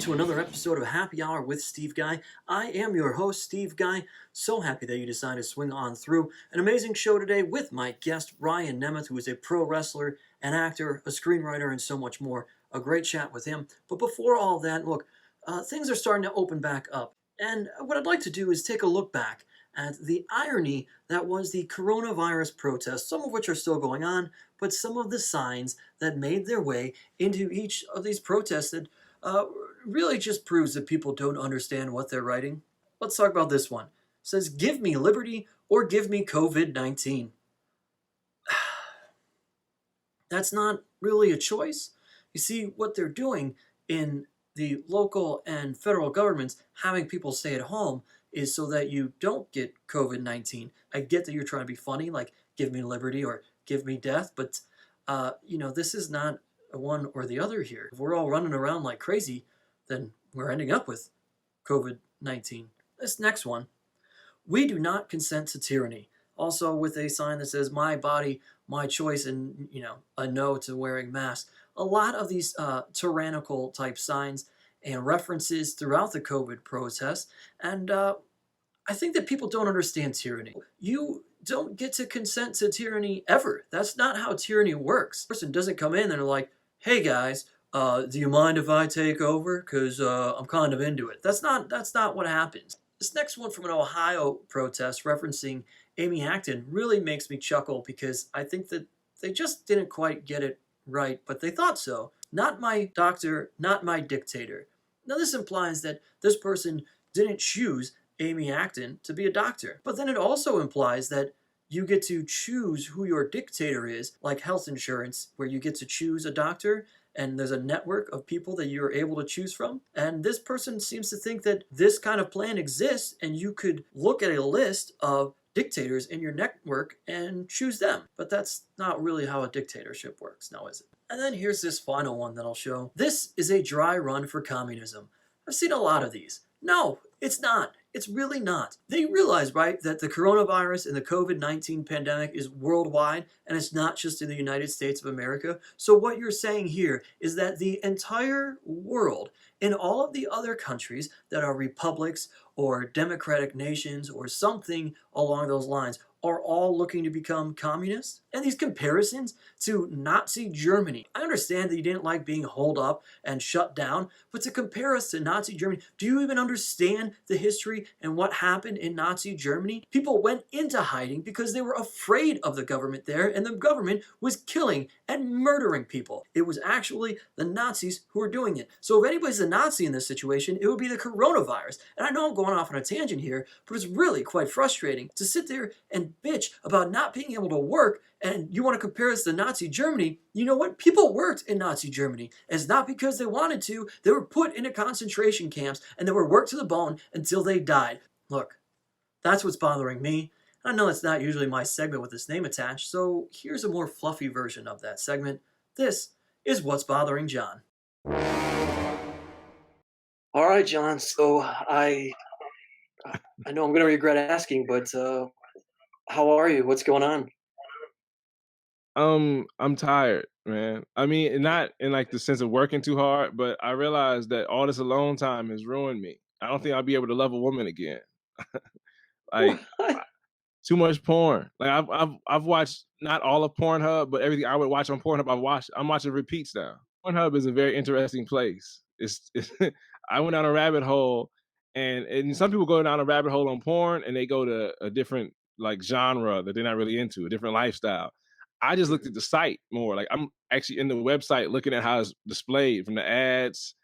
into another episode of Happy Hour with Steve Guy. I am your host, Steve Guy. So happy that you decided to swing on through. An amazing show today with my guest, Ryan Nemeth, who is a pro wrestler, an actor, a screenwriter, and so much more. A great chat with him. But before all that, look, things are starting to open back up. And what I'd like to do is take a look back at the irony that was the coronavirus protests, some of which are still going on, but some of the signs that made their way into each of these protests that really just proves that people don't understand what they're writing. Let's talk about this one. It says, "Give me liberty or give me COVID-19." That's not really a choice. You see, what they're doing in the local and federal governments having people stay at home is so that you don't get COVID-19. I get that you're trying to be funny, like give me liberty or give me death, but this is not a one or the other here. If we're all running around like crazy, then we're ending up with COVID-19. This next one, "We do not consent to tyranny." Also with a sign that says "My body, my choice," and a no to wearing masks. A lot of these tyrannical type signs and references throughout the COVID protests, and I think that people don't understand tyranny. You don't get to consent to tyranny ever. That's not how tyranny works. A person doesn't come in and are like, "Hey guys, do you mind if I take over? Because I'm kind of into it." That's not what happens. This next one from an Ohio protest referencing Amy Acton really makes me chuckle because I think that they just didn't quite get it right, but they thought so. "Not my doctor, not my dictator." Now this implies that this person didn't choose Amy Acton to be a doctor, but then it also implies that you get to choose who your dictator is, like health insurance, where you get to choose a doctor and there's a network of people that you're able to choose from. And this person seems to think that this kind of plan exists and you could look at a list of dictators in your network and choose them. But that's not really how a dictatorship works, now is it? And then here's this final one that I'll show. "This is a dry run for communism." I've seen a lot of these. No, it's not. It's really not. They realize, right, that the coronavirus and the COVID-19 pandemic is worldwide and it's not just in the United States of America. So what you're saying here is that the entire world in all of the other countries that are republics or democratic nations or something along those lines are all looking to become communist? And these comparisons to Nazi Germany. I understand that you didn't like being holed up and shut down, but to compare us to Nazi Germany, do you even understand the history and what happened in Nazi Germany? People went into hiding because they were afraid of the government there, and the government was killing and murdering people. It was actually the Nazis who were doing it. So if anybody's a Nazi in this situation, it would be the coronavirus. And I know I'm going off on a tangent here, but it's really quite frustrating to sit there and bitch about not being able to work, and you want to compare us to Nazi Germany. You know what? People worked in Nazi Germany. And it's not because they wanted to. They were put into concentration camps and they were worked to the bone until they died. Look, that's what's bothering me. I know it's not usually my segment with this name attached, so here's a more fluffy version of that segment. This is What's Bothering John. All right, John. So I know I'm going to regret asking, but how are you? What's going on? I'm tired, man. I mean, not in like the sense of working too hard, but I realized that all this alone time has ruined me. I don't think I'll be able to love a woman again. Like What? too much porn. Like I've watched not all of Pornhub, but everything I would watch on Pornhub, I'm watching repeats now. Pornhub is a very interesting place. It's I went down a rabbit hole, and some people go down a rabbit hole on porn, and they go to a different like genre that they're not really into, a different lifestyle. I just looked at the site more. Like I'm actually in the website looking at how it's displayed from the ads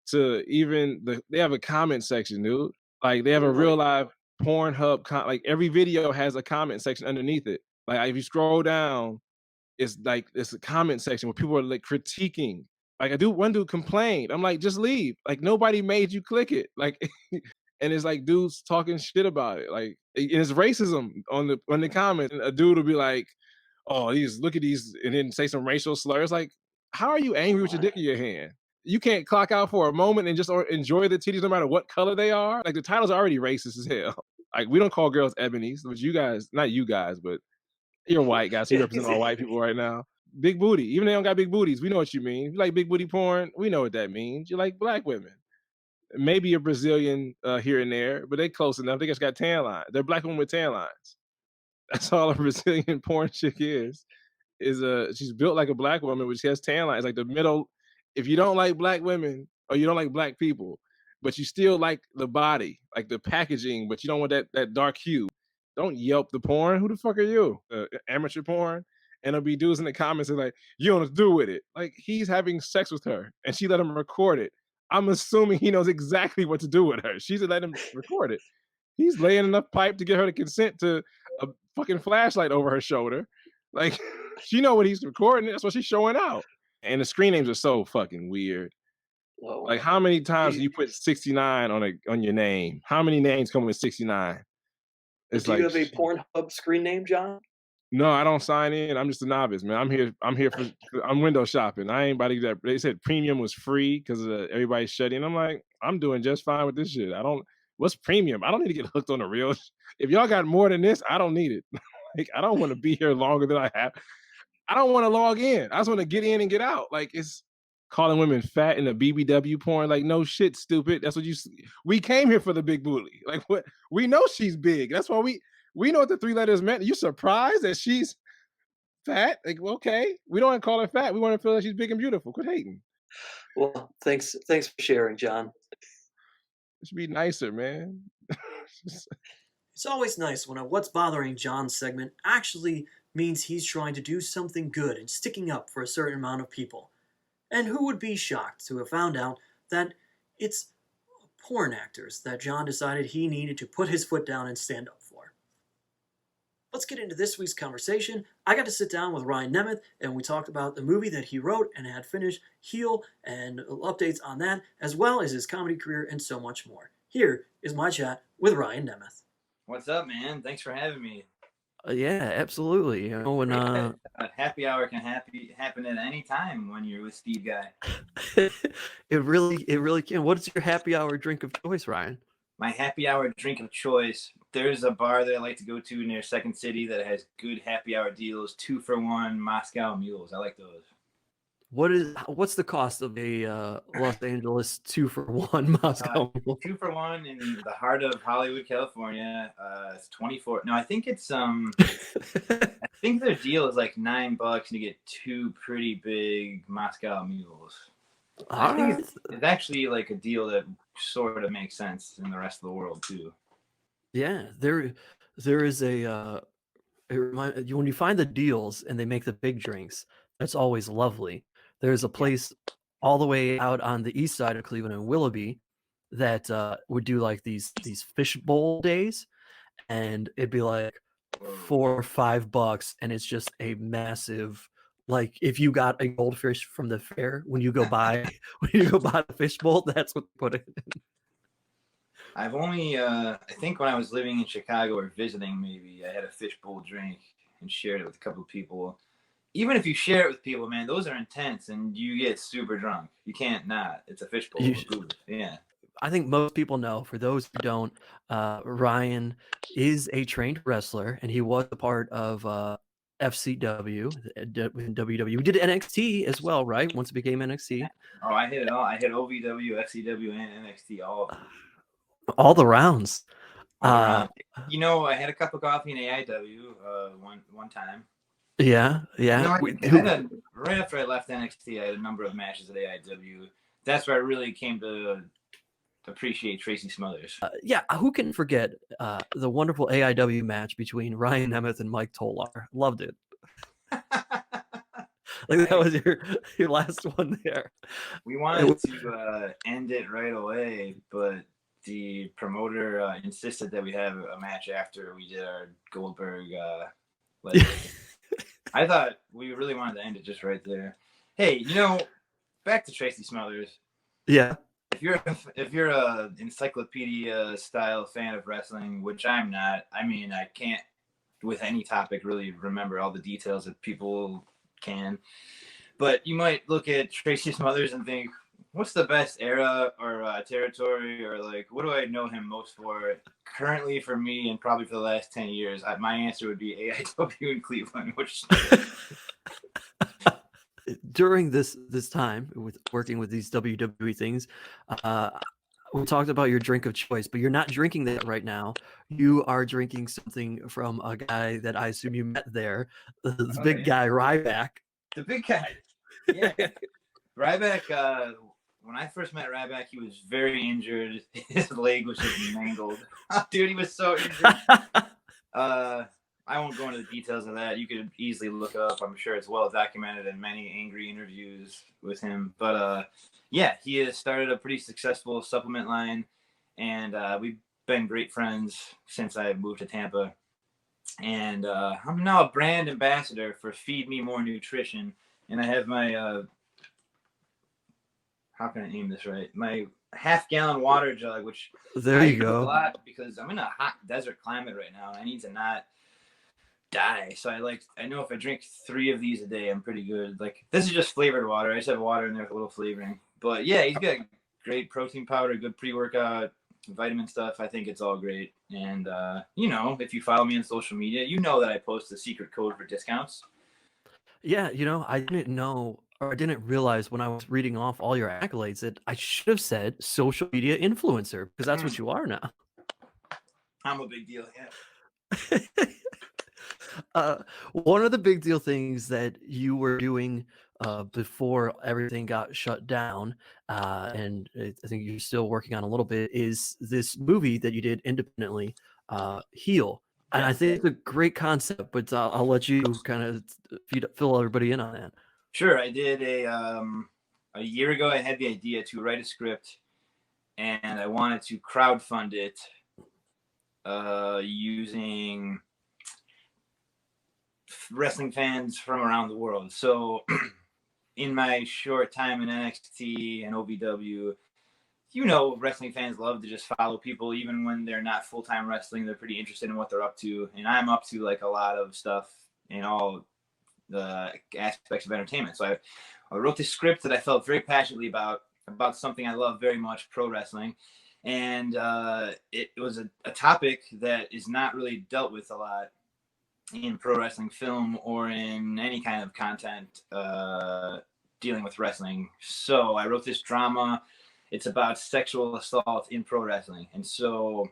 to even they have a comment section, dude. Like they have a real Right. live Pornhub like every video has a comment section underneath it. Like if you scroll down, it's a comment section where people are like critiquing. Like one dude complained. I'm like, just leave. Like nobody made you click it. Like and it's like dudes talking shit about it. Like and it's racism on the comments. And a dude will be like, "Oh, these look at these," and then say some racial slurs. Like, how are you angry with your dick in your hand? You can't clock out for a moment and just enjoy the titties no matter what color they are. Like the title's already racist as hell. Like we don't call girls ebonies, which you guys, not you guys, but you're white guys. So you represent all white people right now. Big booty. Even they don't got big booties. We know what you mean. You like big booty porn. We know what that means. You like black women. maybe a Brazilian here and there, but they close enough. They just got tan lines. They're black women with tan lines. That's all a Brazilian porn chick is she's built like a black woman, but she has tan lines. Like the middle. If you don't like black women or you don't like black people, but you still like the body, like the packaging, but you don't want that dark hue, don't Yelp the porn. Who the fuck are you? Amateur porn? And there'll be dudes in the comments that are like, you don't know what to do with it. Like he's having sex with her and she let him record it. I'm assuming he knows exactly what to do with her. She's let him record it. He's laying enough pipe to get her to consent to a fucking flashlight over her shoulder. Like she know what he's recording. That's what she's showing out. And the screen names are so fucking weird. Whoa. Like how many times do you put 69 on your name? How many names come with 69? It's Do you like have a Pornhub screen name, John? no, I don't sign in. I'm just a novice, man. I'm here for. I'm window shopping. I ain't about to get that. They said premium was free because everybody's shutting. I'm like, I'm doing just fine with this shit. I don't. What's premium? I don't need to get hooked on the real. If y'all got more than this, I don't need it. Like, I don't want to be here longer than I have. I don't want to log in. I just want to get in and get out. Like it's calling women fat in a BBW porn. Like no shit, stupid. That's what you. We came here for the big booty. Like what? We know she's big. That's why we know what the 3 letters meant. You surprised that she's fat? Like, well, okay, we don't want to call her fat. We want to feel like she's big and beautiful. Quit hating. Well, thanks for sharing, John. It should be nicer, man. It's always nice when a What's Bothering John segment actually means he's trying to do something good and sticking up for a certain amount of people. And who would be shocked to have found out that it's porn actors that John decided he needed to put his foot down and stand up for? Let's get into this week's conversation. I got to sit down with Ryan Nemeth, and we talked about the movie that he wrote and had finished, Heel, and updates on that, as well as his comedy career and so much more. Here is my chat with Ryan Nemeth. What's up, man? Thanks for having me. Yeah, absolutely. You know, when A happy hour can happen at any time when you're with Steve Guy. it really can. What's your happy hour drink of choice, Ryan? My happy hour drink of choice. There's a bar that I like to go to near Second City that has good happy hour deals. 2-for-1 Moscow mules. I like those. What's the cost of a Los Angeles 2-for-1 Moscow mule? 2-for-1 in the heart of Hollywood, California. It's 24. No, I think it's I think their deal is like $9 and you get 2 pretty big Moscow mules. I think it's actually like a deal that sort of makes sense in the rest of the world too. Yeah, there is a when you find the deals and they make the big drinks, that's always lovely. There's a place all the way out on the east side of Cleveland in Willoughby that would do like these fish bowl days, and it'd be like $4 or $5, and it's just a massive. Like if you got a goldfish from the fair when you go buy the fish bowl, that's what they put it in. I've only I think when I was living in Chicago or visiting, maybe I had a fishbowl drink and shared it with a couple of people. Even if you share it with people, man, those are intense and you get super drunk. You can't not. It's a fishbowl. Yeah. I think most people know. For those who don't, Ryan is a trained wrestler, and he was a part of FCW, WWE. We did NXT as well, right? Once it became NXT. Oh, I hit it all. I hit OVW, FCW, and NXT, all of them. All the rounds. You know, I had a cup of coffee in AIW one time. Yeah. You know, right after I left NXT, I had a number of matches at AIW. That's where I really came to appreciate Tracy Smothers. Who can forget the wonderful AIW match between Ryan Nemeth and Mike Tolar? Loved it. Like that was your last one there. We wanted to end it right away, but the promoter insisted that we have a match after we did our Goldberg. I thought we really wanted to end it just right there. Hey, you know, back to Tracy Smothers. Yeah. If you're a encyclopedia style fan of wrestling, which I'm not, I mean, I can't with any topic really remember all the details that people can. But you might look at Tracy Smothers and think, what's the best era or territory, or like, what do I know him most for? Currently, for me, and probably for the last 10 years, my answer would be AIW in Cleveland, which during this time with working with these WWE things, We talked about your drink of choice, but you're not drinking that right now. You are drinking something from a guy that I assume you met there, this Oh, big yeah. guy, Ryback. The big guy. Yeah. Ryback, when I first met Ryback, he was very injured. His leg was just mangled. Dude, he was so injured. I won't go into the details of that. You could easily look up. I'm sure it's well documented in many angry interviews with him. But yeah, he has started a pretty successful supplement line, and we've been great friends since I moved to Tampa. And I'm now a brand ambassador for Feed Me More Nutrition, and I have my how can I name this right? My half-gallon water jug, which There I you use a go. lot because I'm in a hot desert climate right now. I need to not die. So I know if I drink 3 of these a day, I'm pretty good. Like, this is just flavored water. I just have water in there with a little flavoring. But yeah, he's got great protein powder, good pre-workout, vitamin stuff. I think it's all great. And you know, if you follow me on social media, you know that I post the secret code for discounts. Yeah, I didn't know or I didn't realize when I was reading off all your accolades that I should have said social media influencer because that's what you are now. I'm a big deal. Yeah. One of the big deal things that you were doing before everything got shut down, and I think you're still working on a little bit, is this movie that you did independently, Heal. And I Yeah. think it's a great concept, but I'll let you kind of fill everybody in on that. Sure. I did a year ago. I had the idea to write a script, and I wanted to crowdfund it using wrestling fans from around the world. So in my short time in NXT and OVW, you know, wrestling fans love to just follow people even when they're not full-time wrestling. They're pretty interested in what they're up to, and I'm up to like a lot of stuff in all the aspects of entertainment. So I wrote this script that I felt very passionately about something I love very much, pro wrestling. And it was a topic that is not really dealt with a lot in pro wrestling film or in any kind of content dealing with wrestling. So I wrote this drama. It's about sexual assault in pro wrestling. And so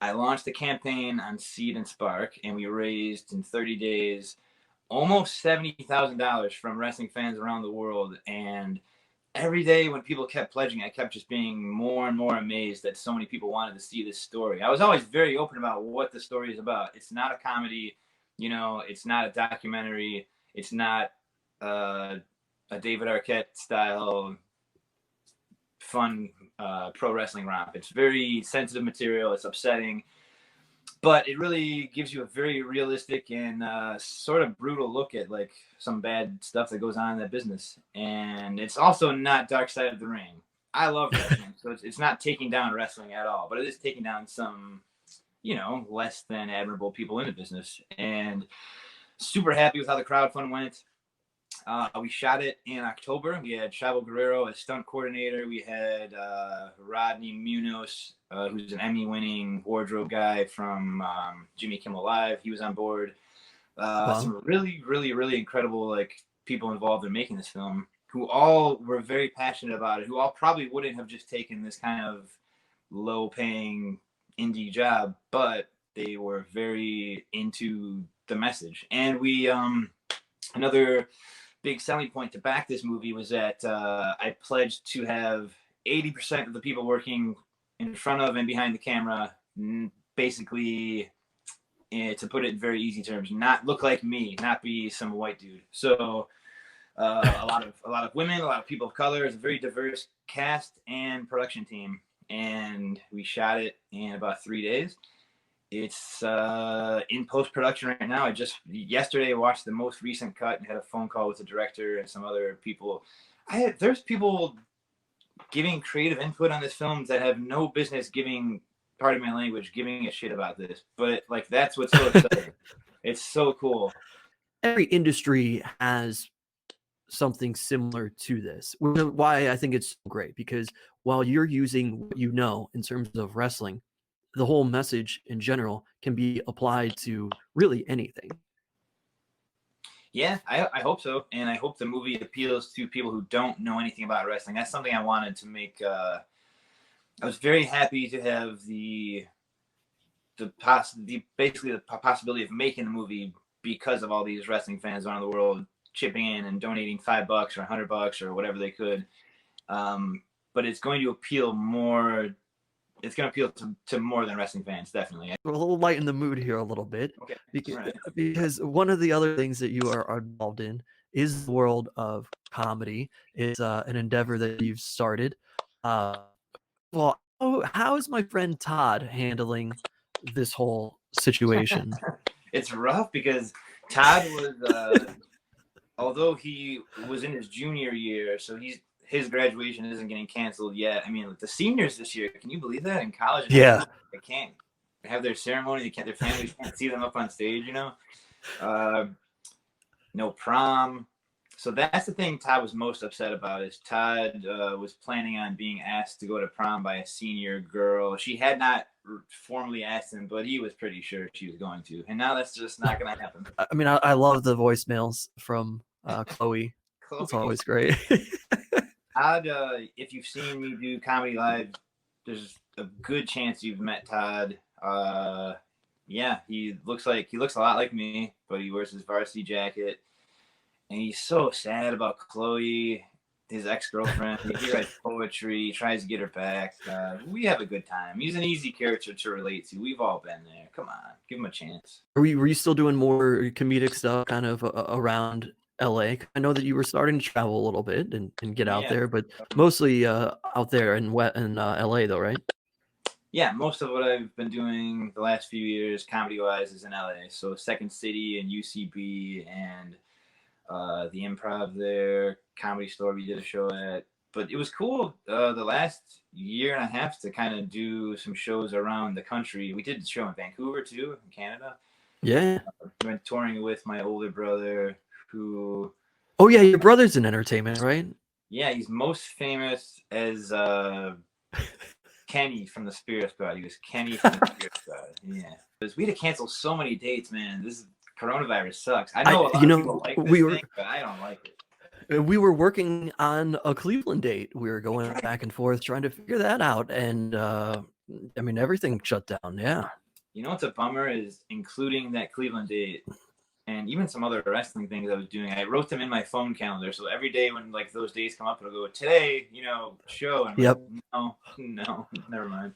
I launched a campaign on Seed and Spark, and we raised in 30 days almost $70,000 from wrestling fans around the world. And every day when people kept pledging, I kept just being more and more amazed that so many people wanted to see this story. I was always very open about what the story is about. It's not a comedy, you know, it's not a documentary, it's not a David Arquette style fun pro wrestling romp. It's very sensitive material, it's upsetting, but it really gives you a very realistic and sort of brutal look at like some bad stuff that goes on in that business. And it's also not Dark Side of the Ring. I love wrestling, so it's not taking down wrestling at all, but it is taking down some, you know, less than admirable people in the business. And super happy with how the crowdfund went. We shot it in October. We had Chavo Guerrero as stunt coordinator. We had Rodney Munoz, who's an Emmy-winning wardrobe guy from Jimmy Kimmel Live. He was on board. Wow. Some really, really, really incredible like people involved in making this film, who all were very passionate about it. Who all probably wouldn't have just taken this kind of low-paying indie job, but they were very into the message. And we another big selling point to back this movie was that I pledged to have 80% of the people working in front of and behind the camera basically, to put it in very easy terms, not look like me, not be some white dude. So a lot of women, a lot of people of color. It's a very diverse cast and production team, and we shot it in about 3 days. It's in post-production right now. I just yesterday watched the most recent cut and had a phone call with the director and some other people. There's people giving creative input on this film that have no business giving, pardon my language, giving a shit about this. But like that's what's so exciting. It's so cool. Every industry has something similar to this, which is why I think it's so great, because while you're using what you know in terms of wrestling, the whole message in general can be applied to really anything. Yeah, I hope so. And I hope the movie appeals to people who don't know anything about wrestling. That's something I wanted to make I was very happy to have basically the possibility of making the movie because of all these wrestling fans around the world chipping in and donating $5 or $100 or whatever they could. But it's going to appeal more. It's going to appeal to more than wrestling fans, definitely. We'll lighten the mood here a little bit. Okay. Because one of the other things that you are involved in is the world of comedy. It's an endeavor that you've started. Well, how is my friend Todd handling this whole situation? It's rough because Todd was, although he was in his junior year, so his graduation isn't getting canceled yet. I mean, the seniors this year, can you believe that? In college, Yeah. they can't have their ceremony. Their families can't see them up on stage, no prom. So that's the thing Todd was most upset about. Is Todd was planning on being asked to go to prom by a senior girl. She had not formally asked him, but he was pretty sure she was going to. And now that's just not going to happen. I mean, I love the voicemails from Chloe. It's always great. Todd, if you've seen me do comedy live, there's a good chance you've met Todd. Yeah, he looks a lot like me, but he wears his varsity jacket. And he's so sad about Chloe, his ex-girlfriend. He writes poetry, tries to get her back. We have a good time. He's an easy character to relate to. We've all been there. Come on, give him a chance. Were you still doing more comedic stuff kind of around LA? I know that you were starting to travel a little bit and get out there, but mostly out there in LA though, right? Yeah, most of what I've been doing the last few years, comedy-wise, is in LA. So Second City and UCB and the Improv there, Comedy Store we did a show at. But it was cool the last year and a half to kind of do some shows around the country. We did the show in Vancouver too, in Canada. Yeah. We went touring with my older brother who... Oh yeah, your brother's in entertainment, right? Yeah, he's most famous as Kenny from the Spirit Squad. He was Kenny from the Spirit Squad. Yeah. Because we had to cancel so many dates, man. This coronavirus sucks. I know a lot of people like this thing, but I don't like it. We were working on a Cleveland date. We were going back and forth trying to figure that out. And I mean, everything shut down. Yeah. You know what's a bummer is including that Cleveland date and even some other wrestling things I was doing. I wrote them in my phone calendar. So every day when like those days come up, it'll go, today, show. And yep. Like, no, never mind.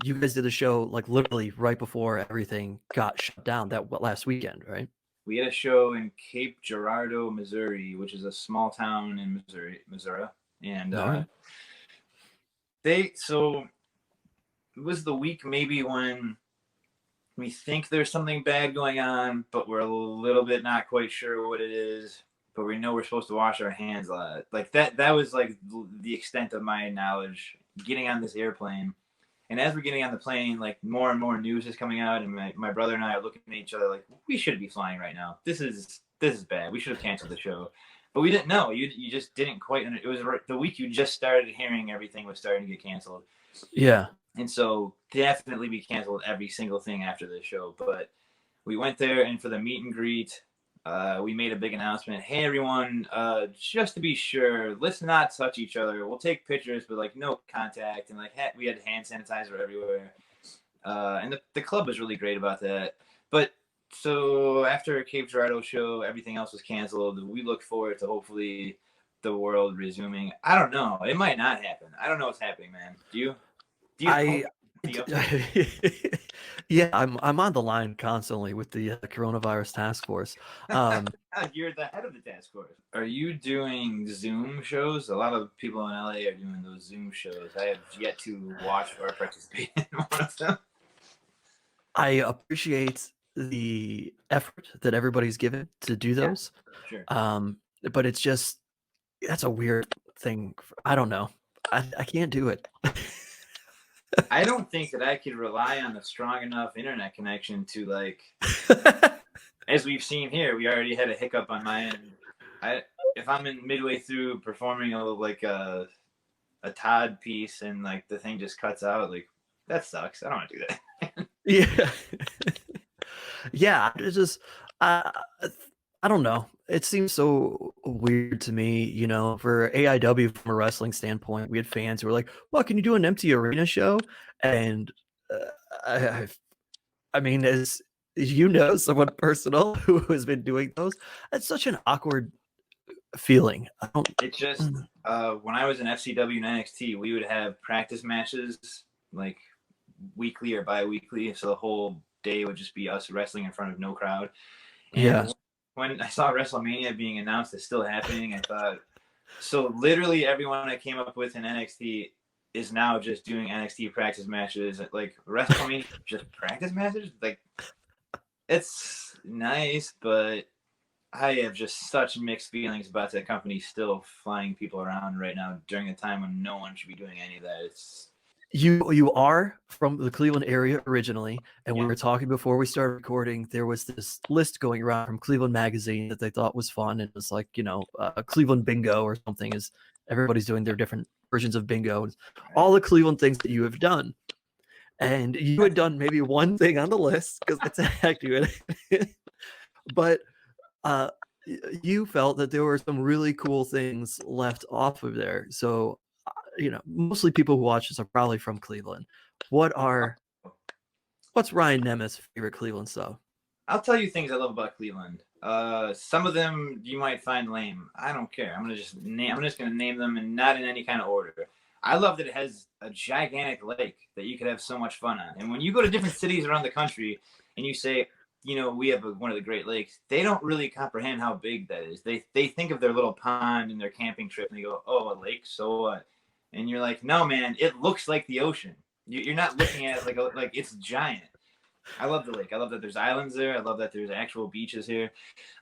You guys did a show like literally right before everything got shut down last weekend, right? We had a show in Cape Girardeau, Missouri, which is a small town in Missouri. And so it was the week maybe when we think there's something bad going on, but we're a little bit not quite sure what it is, but we know we're supposed to wash our hands a lot. Like that was like the extent of my knowledge getting on this airplane. And as we're getting on the plane, like more and more news is coming out, and my brother and I are looking at each other like, we should be flying right now. This is bad. We should have canceled the show. But we didn't know. You just didn't quite. It was the week you just started hearing everything was starting to get canceled. Yeah. And so definitely we canceled every single thing after the show. But we went there, and for the meet and greet, we made a big announcement. Hey, everyone, just to be sure, let's not touch each other. We'll take pictures, but like no contact. And like we had hand sanitizer everywhere. And the club was really great about that. But so after Cape Girardeau show, everything else was canceled. We look forward to hopefully the world resuming. I don't know. It might not happen. I don't know what's happening, man. Do you? Yeah, I'm on the line constantly with the coronavirus task force. You're the head of the task force. Are you doing Zoom shows? A lot of people in LA are doing those Zoom shows. I have yet to watch or participate in one of them. I appreciate the effort that everybody's given to do those. Yeah, sure. But it's just that's a weird thing. I don't know. I can't do it. I don't think that I could rely on a strong enough internet connection to like, as we've seen here, we already had a hiccup on my end. If I'm in midway through performing a Todd piece and like the thing just cuts out, like that sucks. I don't want to do that. Yeah. Yeah. It's just, I don't know. It seems so weird to me, you know, for AIW from a wrestling standpoint. We had fans who were like, "Well, can you do an empty arena show?" And uh, I, I, I mean, as you know, someone personal who has been doing those, it's such an awkward feeling. I don't. It just when I was in FCW and NXT, we would have practice matches like weekly or bi-weekly, so the whole day would just be us wrestling in front of no crowd. Yeah. And when I saw WrestleMania being announced as still happening, I thought, so literally everyone I came up with in NXT is now just doing NXT practice matches. Like WrestleMania, just practice matches. Like it's nice, but I have just such mixed feelings about that company still flying people around right now during a time when no one should be doing any of that. It's You are from the Cleveland area originally, and we yeah. were talking before we started recording. There was this list going around from Cleveland Magazine that they thought was fun. It was like, you know, Cleveland Bingo or something. Is everybody's doing their different versions of bingo, and all the Cleveland things that you have done. And you had done maybe one thing on the list because it's accurate, but uh, you felt that there were some really cool things left off of there. So, you know, mostly people who watch this are probably from Cleveland. What's Ryan Nemeth's favorite Cleveland stuff? I'll tell you things I love about Cleveland. Some of them you might find lame. I don't care. I'm just gonna name them, and not in any kind of order. I love that it has a gigantic lake that you could have so much fun on. And when you go to different cities around the country and you say, you know, we have one of the Great Lakes, they don't really comprehend how big that is. They think of their little pond and their camping trip, and they go, "Oh, a lake, so what?" And you're like, "No, man, it looks like the ocean. You're not looking at it like it's giant." I love the lake. I love that there's islands there. I love that there's actual beaches here.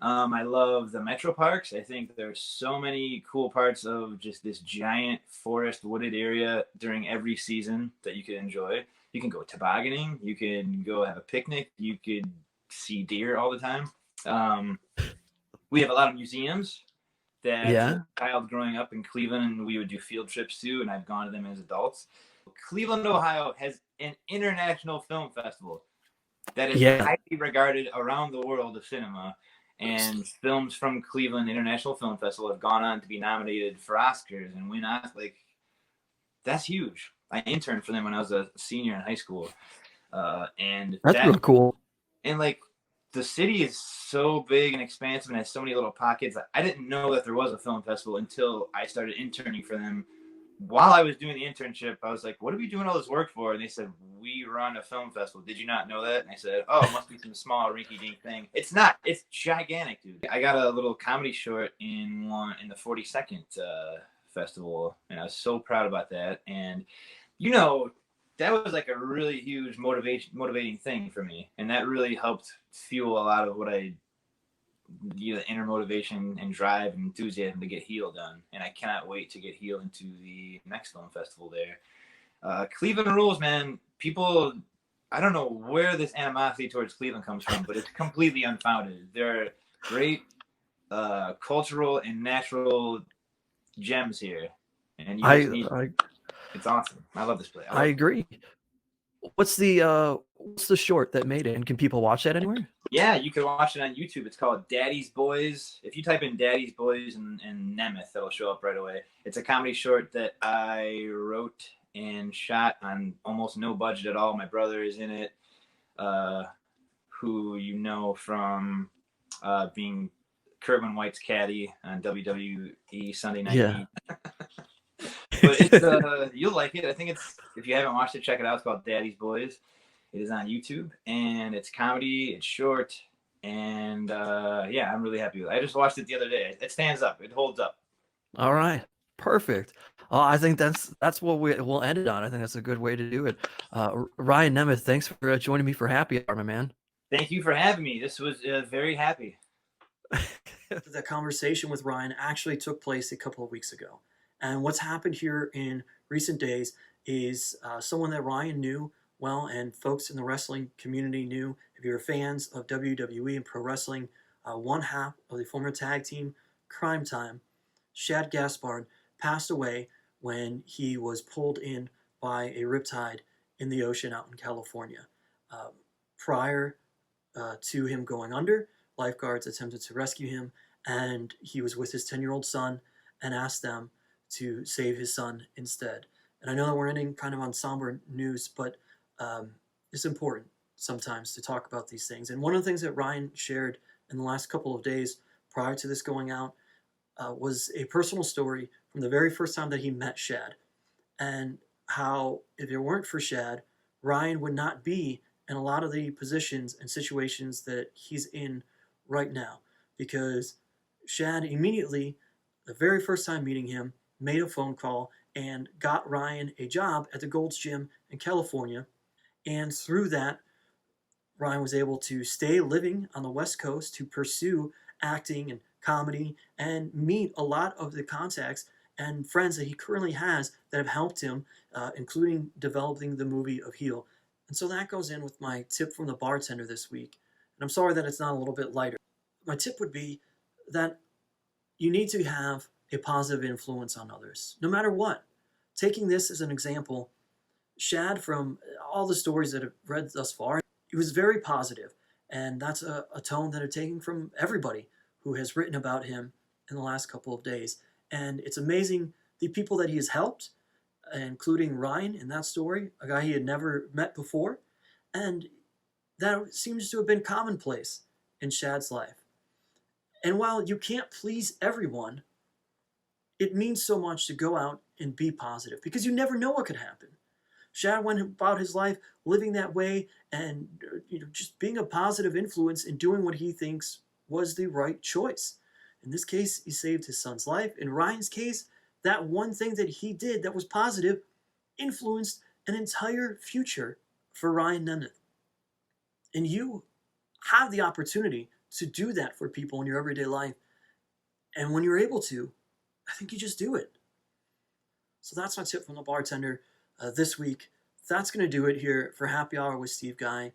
I love the metro parks. I think there's so many cool parts of just this giant forest wooded area during every season that you can enjoy. You can go tobogganing. You can go have a picnic. You could see deer all the time. We have a lot of museums that as a child growing up in Cleveland, we would do field trips to, and I've gone to them as adults. Cleveland, Ohio has an international film festival that is highly regarded around the world of cinema, and films from Cleveland International Film Festival have gone on to be nominated for Oscars and win Oscars. Like, that's huge. I interned for them when I was a senior in high school, and that's real cool. And like, the city is so big and expansive and has so many little pockets. I didn't know that there was a film festival until I started interning for them. While I was doing the internship, I was like, "What are we doing all this work for?" And they said, "We run a film festival. Did you not know that?" And I said, "Oh, it must be some small rinky-dink thing." It's not. It's gigantic, dude. I got a little comedy short in the 42nd festival, and I was so proud about that. And you know, that was like a really huge motivating thing for me, and that really helped fuel a lot of what I. The inner motivation and drive and enthusiasm to get Heel done, and I cannot wait to get Heel into the next film festival there. Cleveland rules, man. People, I don't know where this animosity towards Cleveland comes from, but it's completely unfounded. There are great cultural and natural gems here, and it's awesome. I love this place. I agree. What's the short that made it, and can people watch that anywhere? Yeah, you can watch it on YouTube. It's called Daddy's Boys. If you type in Daddy's Boys and Nemeth, that'll show up right away. It's a comedy short that I wrote and shot on almost no budget at all. My brother is in it, who you know from being Kerwin White's caddy on WWE Sunday Night Heat. But it's you'll like it. I think if you haven't watched it, check it out. It's called Daddy's Boys. It is on YouTube, and it's comedy. It's short, and yeah, I'm really happy with it. I just watched it the other day. It stands up. It holds up. All right, perfect. I think that's what we'll end it on. I think that's a good way to do it. Ryan Nemeth, thanks for joining me for Happy Hour, my man. Thank you for having me. This was very happy. The conversation with Ryan actually took place a couple of weeks ago. And what's happened here in recent days is someone that Ryan knew well and folks in the wrestling community knew. If you're fans of WWE and pro wrestling, one half of the former tag team Crime Time, Shad Gaspard, passed away when he was pulled in by a riptide in the ocean out in California. Prior to him going under, lifeguards attempted to rescue him, and he was with his 10-year-old son and asked them to save his son instead. And I know that we're ending kind of on somber news, but it's important sometimes to talk about these things. And one of the things that Ryan shared in the last couple of days prior to this going out was a personal story from the very first time that he met Shad, and how if it weren't for Shad, Ryan would not be in a lot of the positions and situations that he's in right now, because Shad immediately, the very first time meeting him, made a phone call and got Ryan a job at the Gold's Gym in California. And through that, Ryan was able to stay living on the West Coast to pursue acting and comedy and meet a lot of the contacts and friends that he currently has that have helped him, including developing the movie of Heal. And so that goes in with my tip from the bartender this week. And I'm sorry that it's not a little bit lighter. My tip would be that you need to have a positive influence on others, no matter what. Taking this as an example, Shad, from all the stories that I've read thus far, he was very positive, and that's a tone that I've taken from everybody who has written about him in the last couple of days. And it's amazing the people that he has helped, including Ryan in that story, a guy he had never met before, and that seems to have been commonplace in Shad's life. And while you can't please everyone, it means so much to go out and be positive, because you never know what could happen. Shad went about his life living that way and just being a positive influence and doing what he thinks was the right choice. In this case, he saved his son's life. In Ryan's case, that one thing that he did that was positive influenced an entire future for Ryan Nemeth. And you have the opportunity to do that for people in your everyday life. And when you're able to, I think you just do it. So that's my tip from the bartender this week. That's going to do it here for Happy Hour with Steve Guy.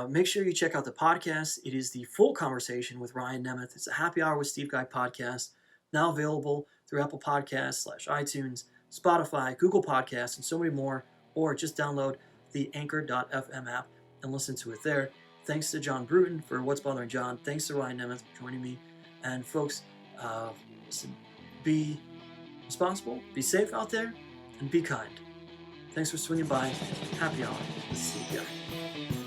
Make sure you check out the podcast. It is the full conversation with Ryan Nemeth. It's a Happy Hour with Steve Guy podcast, now available through Apple Podcasts / iTunes, Spotify, Google Podcasts, and so many more. Or just download the Anchor.fm app and listen to it there. Thanks to John Bruton for What's Bothering John. Thanks to Ryan Nemeth for joining me. And folks, listen, be responsible, be safe out there, and be kind. Thanks for swinging by. Happy Hour with Steve Guy.